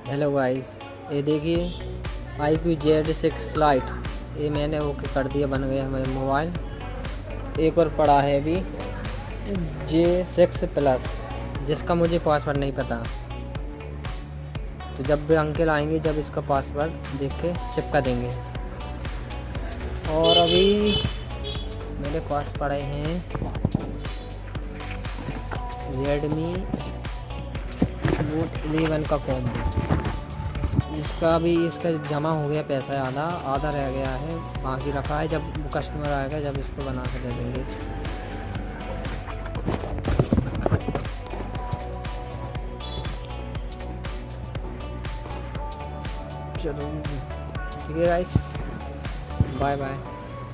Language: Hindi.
हेलो गाइस, ये देखिए IQ Z6 लाइट, ये मैंने ओके कर दिया, बन गया मेरा मोबाइल। एक और पड़ा है अभी J6 प्लस, जिसका मुझे पासवर्ड नहीं पता। तो जब भी अंकल आएंगे, जब इसका पासवर्ड देख के चिपका देंगे। और अभी मेरे पास पड़े हैं Redmi Note 11 का कॉम्बो, जिसका भी इसका जमा हो गया पैसा, आधा आधा रह गया है, बाकी रखा है। जब कस्टमर आएगा, जब इसको बना कर दे देंगे। चलो ठीक है गाइस, बाय बाय।